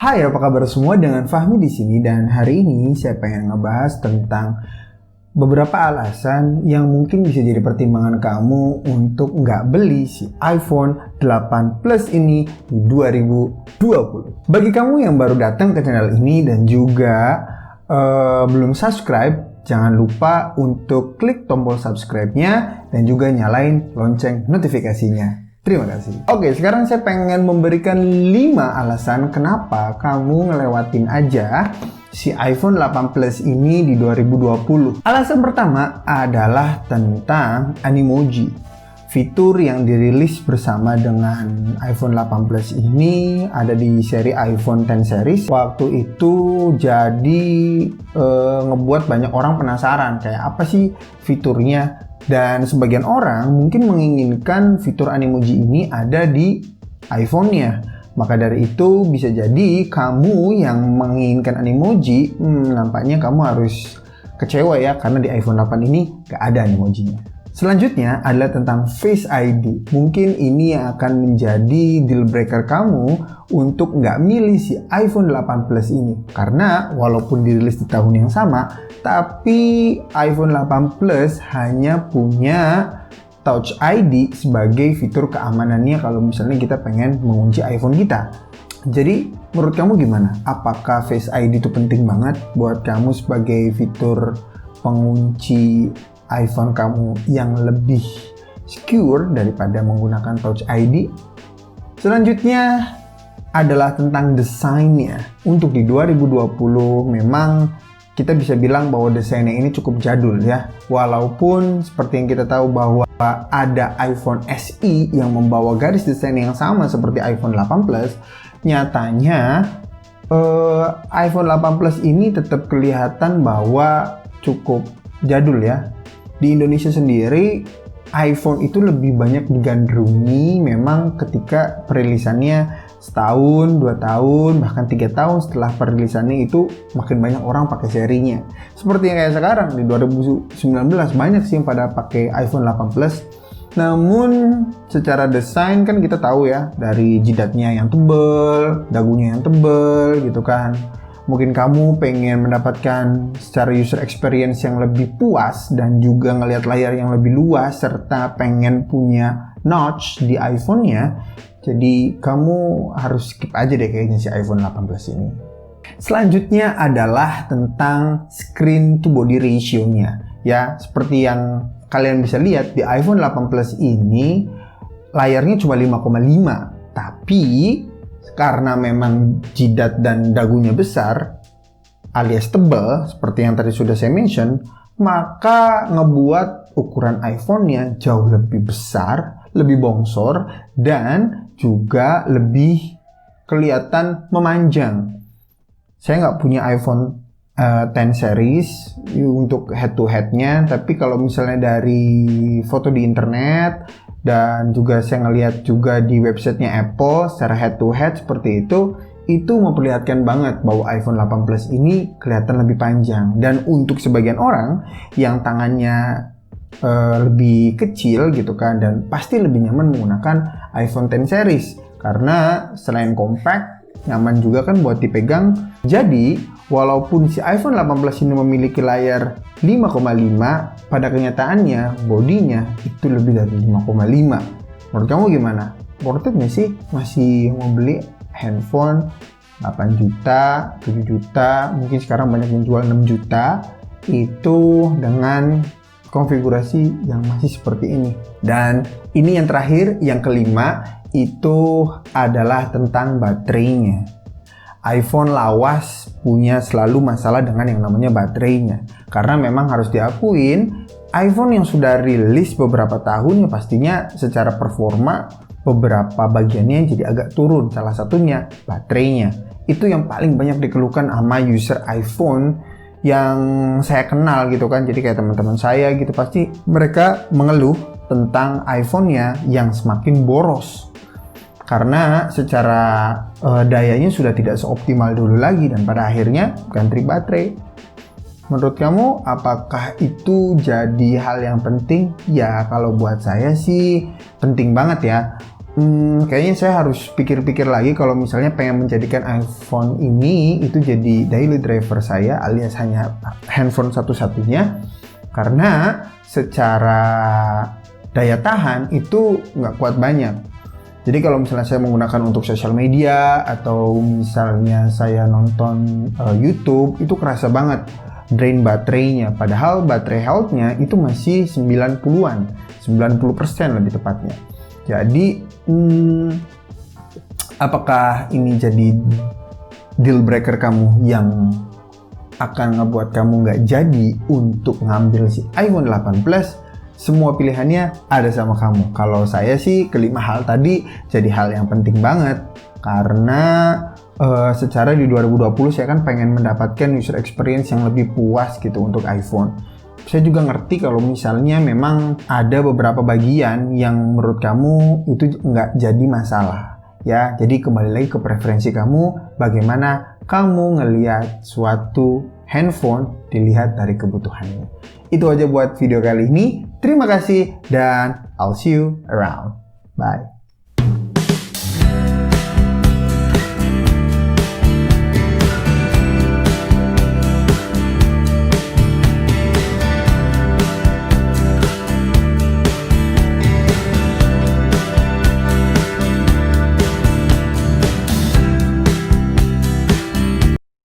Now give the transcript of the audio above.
Hai, apa kabar semua? Dengan Fahmi di sini dan hari ini saya pengen ngebahas tentang beberapa alasan yang mungkin bisa jadi pertimbangan kamu untuk nggak beli si iPhone 8 Plus ini di 2020. Bagi kamu yang baru datang ke channel ini dan juga belum subscribe, jangan lupa untuk klik tombol subscribe-nya dan juga nyalain lonceng notifikasinya. Terima kasih. Oke, sekarang saya pengen memberikan 5 alasan kenapa kamu ngelewatin aja si iPhone 8 Plus ini di 2020. Alasan pertama adalah tentang Animoji. Fitur yang dirilis bersama dengan iPhone 8 Plus ini ada di seri iPhone X series. Waktu itu jadi ngebuat banyak orang penasaran kayak apa sih fiturnya. Dan sebagian orang mungkin menginginkan fitur Animoji ini ada di iPhone-nya. Maka dari itu bisa jadi kamu yang menginginkan Animoji, nampaknya kamu harus kecewa ya karena di iPhone 8 ini gak ada Animojinya. Selanjutnya adalah tentang Face ID. Mungkin ini yang akan menjadi deal breaker kamu untuk nggak milih si iPhone 8 Plus ini. Karena walaupun dirilis di tahun yang sama, tapi iPhone 8 Plus hanya punya Touch ID sebagai fitur keamanannya kalau misalnya kita pengen mengunci iPhone kita. Jadi menurut kamu gimana? Apakah Face ID itu penting banget buat kamu sebagai fitur pengunci iPhone kamu yang lebih secure daripada menggunakan Touch ID? Selanjutnya adalah tentang desainnya. Untuk di 2020 memang kita bisa bilang bahwa desainnya ini cukup jadul ya. Walaupun seperti yang kita tahu bahwa ada iPhone SE yang membawa garis desain yang sama seperti iPhone 8 Plus, nyatanya iPhone 8 Plus ini tetap kelihatan bahwa cukup jadul ya. Di Indonesia sendiri, iPhone itu lebih banyak digandrungi memang ketika perilisannya setahun, 2 tahun, bahkan 3 tahun setelah perilisannya itu makin banyak orang pakai serinya. Seperti yang kayak sekarang, di 2019 banyak sih yang pada pakai iPhone 8 Plus. Namun secara desain kan kita tahu ya, dari jidatnya yang tebel, dagunya yang tebel gitu kan. Mungkin kamu pengen mendapatkan secara user experience yang lebih puas dan juga ngelihat layar yang lebih luas serta pengen punya notch di iPhone-nya. Jadi kamu harus skip aja deh kayaknya si iPhone 8 Plus ini. Selanjutnya adalah tentang screen to body ratio-nya. Ya, seperti yang kalian bisa lihat di iPhone 8 Plus ini layarnya cuma 5,5, tapi karena memang jidat dan dagunya besar alias tebal seperti yang tadi sudah saya mention, maka ngebuat ukuran iPhone-nya jauh lebih besar, lebih bongsor, dan juga lebih kelihatan memanjang. Saya nggak punya iPhone X series untuk head to head-nya, tapi kalau misalnya dari foto di internet dan juga saya ngelihat juga di websitenya Apple secara head to head seperti itu memperlihatkan banget bahwa iPhone 8 Plus ini kelihatan lebih panjang. Dan untuk sebagian orang yang tangannya lebih kecil gitu kan, dan pasti lebih nyaman menggunakan iPhone X series karena selain compact, nyaman juga kan buat dipegang. Jadi walaupun si iPhone 8 Plus ini memiliki layar 5,5, pada kenyataannya bodinya itu lebih dari 5,5. Menurut kamu gimana? Worth it nggak sih masih mau beli handphone 8 juta, 7 juta, mungkin sekarang banyak yang jual 6 juta itu dengan konfigurasi yang masih seperti ini? Dan ini yang terakhir, yang kelima, itu adalah tentang baterainya. iPhone lawas punya selalu masalah dengan yang namanya baterainya. Karena memang harus diakuin, iPhone yang sudah rilis beberapa tahun ya pastinya secara performa beberapa bagiannya jadi agak turun. Salah satunya baterainya. Itu yang paling banyak dikeluhkan sama user iPhone yang saya kenal gitu kan. Jadi kayak teman-teman saya gitu, pasti mereka mengeluh tentang iPhone-nya yang semakin boros. Karena secara dayanya sudah tidak seoptimal dulu lagi dan pada akhirnya ganti baterai. Menurut kamu apakah itu jadi hal yang penting? Ya kalau buat saya sih penting banget ya. kayaknya saya harus pikir-pikir lagi kalau misalnya pengen menjadikan iPhone ini itu jadi daily driver saya alias hanya handphone satu-satunya, karena secara daya tahan itu nggak kuat banyak. Jadi kalau misalnya saya menggunakan untuk sosial media atau misalnya saya nonton YouTube, itu kerasa banget drain baterainya. Padahal baterai health-nya itu masih 90-an, 90% lebih tepatnya. Jadi, apakah ini jadi deal breaker kamu yang akan ngebuat kamu nggak jadi untuk ngambil si iPhone 8 Plus? Semua pilihannya ada sama kamu. Kalau saya sih kelima hal tadi jadi hal yang penting banget, karena secara di 2020 saya kan pengen mendapatkan user experience yang lebih puas gitu untuk iPhone. Saya juga ngerti kalau misalnya memang ada beberapa bagian yang menurut kamu itu nggak jadi masalah. Ya, jadi kembali lagi ke preferensi kamu, bagaimana kamu ngelihat suatu handphone dilihat dari kebutuhannya. Itu aja buat video kali ini. Terima kasih dan I'll see you around. Bye.